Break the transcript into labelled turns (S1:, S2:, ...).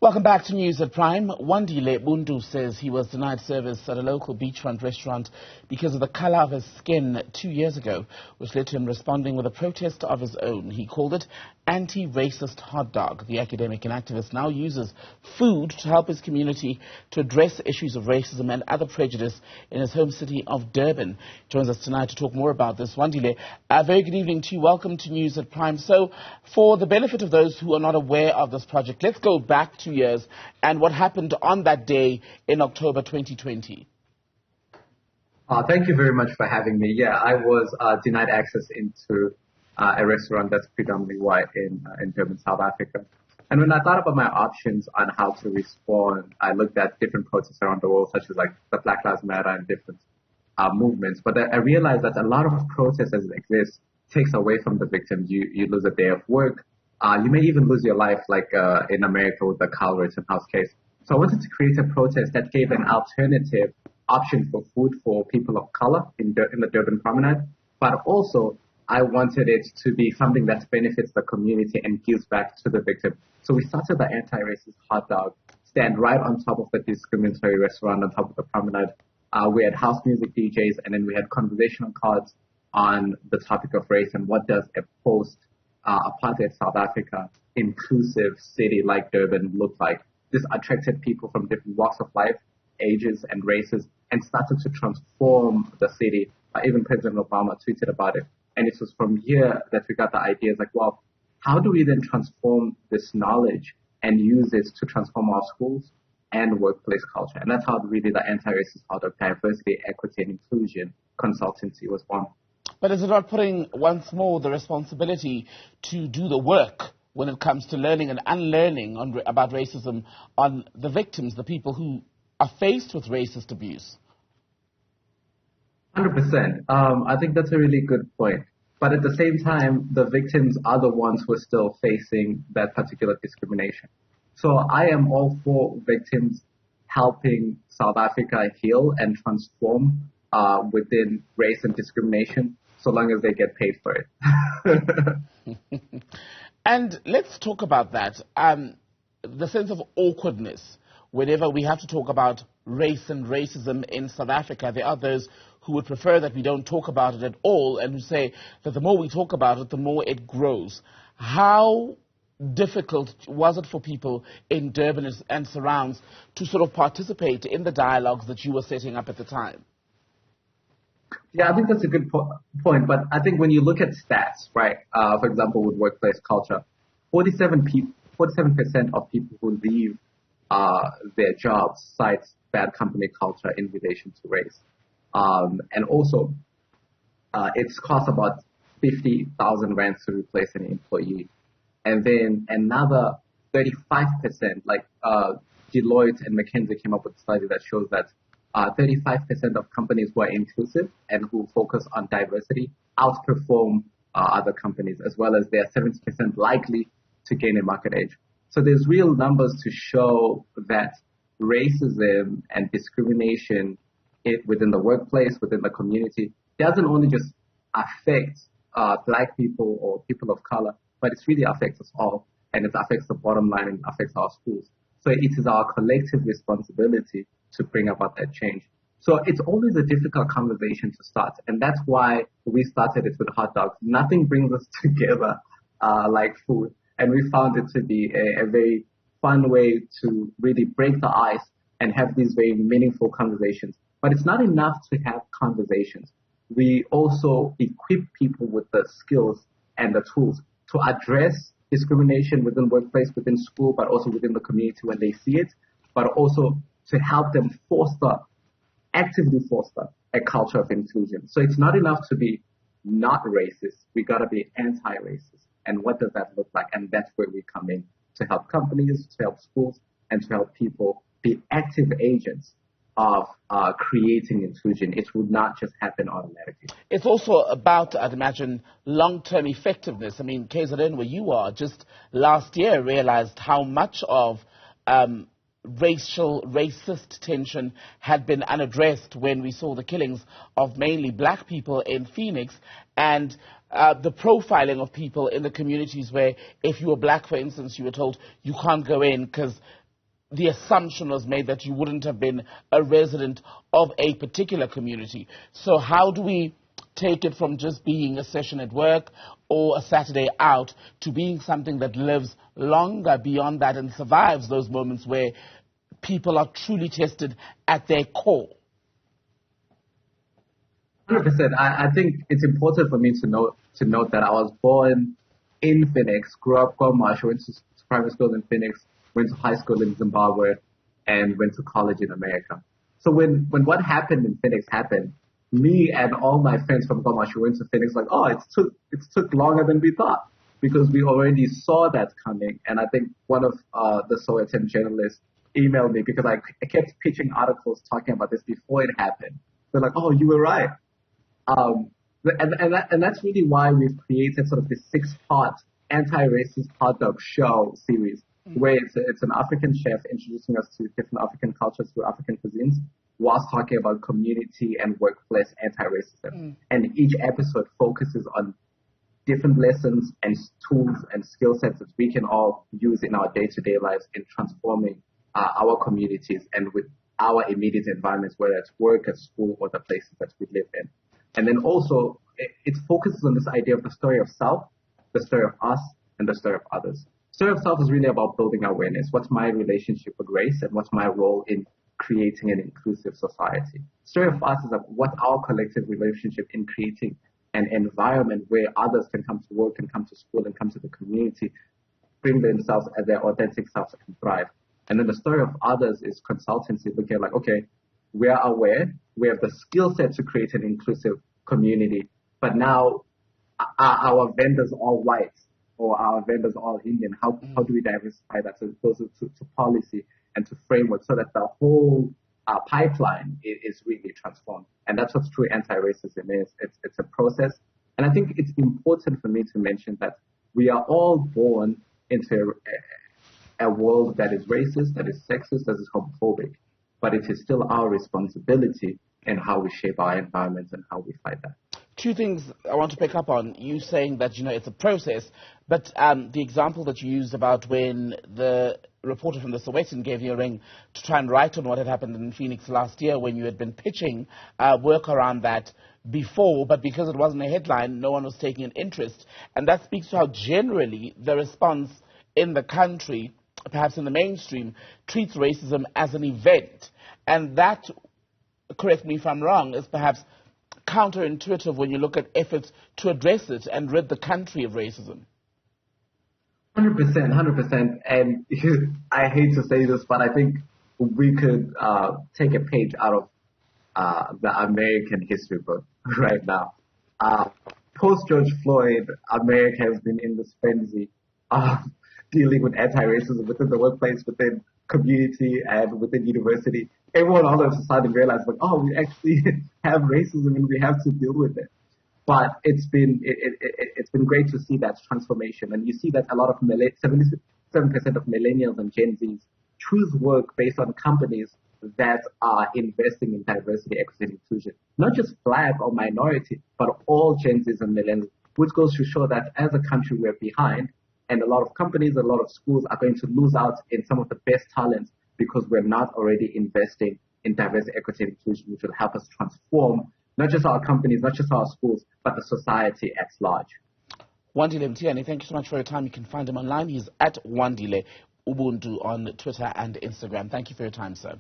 S1: Welcome back to News at Prime. Wandile Buntu says he was denied service at a local beachfront restaurant because of the colour of his skin 2 years ago, which led to him responding with a protest of his own. He called it anti-racist hot dog. The academic and activist now uses food to help his community to address issues of racism and other prejudice in his home city of Durban. He joins us tonight to talk more about this. Wandile, a very good evening to you. Welcome to News at Prime. So, for the benefit of those who are not aware of this project, let's go back 2 years and what happened on that day in October 2020.
S2: Thank you very much for having me. Yeah, I was denied access into a restaurant that's predominantly white in Durban, South Africa. And when I thought about my options on how to respond, I looked at different protests around the world, such as like the Black Lives Matter and different movements. But I realized that a lot of protests as it exists takes away from the victims. You lose a day of work. You may even lose your life, like in America with the Carl Rittenhouse case. So I wanted to create a protest that gave an alternative option for food for people of color in the Durban promenade, but also I wanted it to be something that benefits the community and gives back to the victim. So we started the anti-racist hot dog stand right on top of the discriminatory restaurant on top of the promenade. We had house music DJs, and then we had conversational cards on the topic of race and what does a post-apartheid South Africa inclusive city like Durban look like. This attracted people from different walks of life, ages and races, and started to transform the city. Even President Obama tweeted about it. And it was from here that we got the ideas like, well, how do we then transform this knowledge and use it to transform our schools and workplace culture? And that's how really the anti-racist hot dog diversity, equity, and inclusion consultancy was born.
S1: But is it not putting once more the responsibility to do the work when it comes to learning and unlearning about racism on the victims, the people who are faced with racist abuse?
S2: 100%. I think that's a really good point. But at the same time, the victims are the ones who are still facing that particular discrimination. So I am all for victims helping South Africa heal and transform within race and discrimination, so long as they get paid for it.
S1: And let's talk about that. The sense of awkwardness. Whenever we have to talk about race and racism in South Africa, there are those who would prefer that we don't talk about it at all and who say that the more we talk about it, the more it grows. How difficult was it for people in Durban and surrounds to sort of participate in the dialogues that you were setting up at the time?
S2: Yeah, I think that's a good point. But I think when you look at stats, right, for example, with workplace culture, 47% of people who leave their jobs cite bad company culture in relation to race. And also, it's cost about 50,000 rand to replace an employee. And then another 35%, like Deloitte and McKinsey came up with a study that shows that 35% of companies who are inclusive and who focus on diversity outperform other companies, as well as they are 70% likely to gain a market edge. So there's real numbers to show that racism and discrimination within the workplace, within the community, doesn't only just affect black people or people of color, but it really affects us all, and it affects the bottom line and affects our schools. So it is our collective responsibility to bring about that change. So it's always a difficult conversation to start, and that's why we started it with hot dogs. Nothing brings us together like food, and we found it to be a very fun way to really break the ice and have these very meaningful conversations. But it's not enough to have conversations. We also equip people with the skills and the tools to address discrimination within workplace, within school, but also within the community when they see it, but also to help them actively foster a culture of inclusion. So it's not enough to be not racist. We got to be anti-racist. And what does that look like? And that's where we come in to help companies, to help schools, and to help people be active agents of creating inclusion. It would not just happen automatically.
S1: It's also about, I'd imagine, long-term effectiveness. I mean, KZN, where you are, just last year realized how much of racist tension had been unaddressed when we saw the killings of mainly black people in Phoenix, and the profiling of people in the communities where if you were black, for instance, you were told you can't go in because the assumption was made that you wouldn't have been a resident of a particular community. So how do we take it from just being a session at work or a Saturday out to being something that lives longer beyond that and survives those moments where people are truly tested at their core?
S2: 100%. I think it's important for me to note that I was born in Phoenix, grew up Gomash, went to private school in Phoenix, went to high school in Zimbabwe, and went to college in America. So when what happened in Phoenix happened, me and all my friends from Gomash who went to Phoenix like, oh, it took longer than we thought, because we already saw that coming. And I think one of the Sowetan journalists emailed me because I kept pitching articles talking about this before it happened. They're like, oh, you were right. And that's really why we've created sort of this 6-part anti-racist hot dog show series, where it's an African chef introducing us to different African cultures through African cuisines, whilst talking about community and workplace anti-racism. And each episode focuses on different lessons and tools and skill sets that we can all use in our day-to-day lives in transforming our communities and with our immediate environments, whether it's work, at school, or the places that we live in. And then also, it focuses on this idea of the story of self, the story of us, and the story of others. Story of self is really about building awareness. What's my relationship with race, and what's my role in creating an inclusive society? Story of us is what's our collective relationship in creating an environment where others can come to work and come to school and come to the community, bring themselves as their authentic selves and thrive. And then the story of others is consultancy, looking at like, okay, we are aware, we have the skill set to create an inclusive community, but now our vendors all white or our vendors all Indian. How do we diversify that? So it goes to policy and to framework so that the whole pipeline is really transformed. And that's what true anti-racism is. It's a process. And I think it's important for me to mention that we are all born into a world that is racist, that is sexist, that is homophobic. But it is still our responsibility in how we shape our environments and how we fight that.
S1: Two things I want to pick up on. You saying that, it's a process, but the example that you used about when the reporter from the Sowetan gave you a ring to try and write on what had happened in Phoenix last year, when you had been pitching work around that before, but because it wasn't a headline, no one was taking an interest. And that speaks to how generally the response in the country, perhaps in the mainstream, treats racism as an event. And that, correct me if I'm wrong, is perhaps counterintuitive when you look at efforts to address it and rid the country of racism.
S2: 100%. And I hate to say this, but I think we could take a page out of the American history book right now. Post George Floyd, America has been in this frenzy of dealing with anti-racism within the workplace, within community, and within university. Everyone all of a sudden realized, like, oh, we actually have racism and we have to deal with it. But it's been great to see that transformation, and you see that a lot of 77% of millennials and Gen Zs choose work based on companies that are investing in diversity, equity, and inclusion. Not just Black or minority, but all Gen Zs and millennials, which goes to show that as a country we're behind, and a lot of companies, a lot of schools are going to lose out in some of the best talents because we're not already investing in diversity, equity, and inclusion, which will help us transform not just our companies, not just our schools, but the society at large.
S1: Wandile Buntu, thank you so much for your time. You can find him online. He's at Wandile Buntu on Twitter and Instagram. Thank you for your time, sir.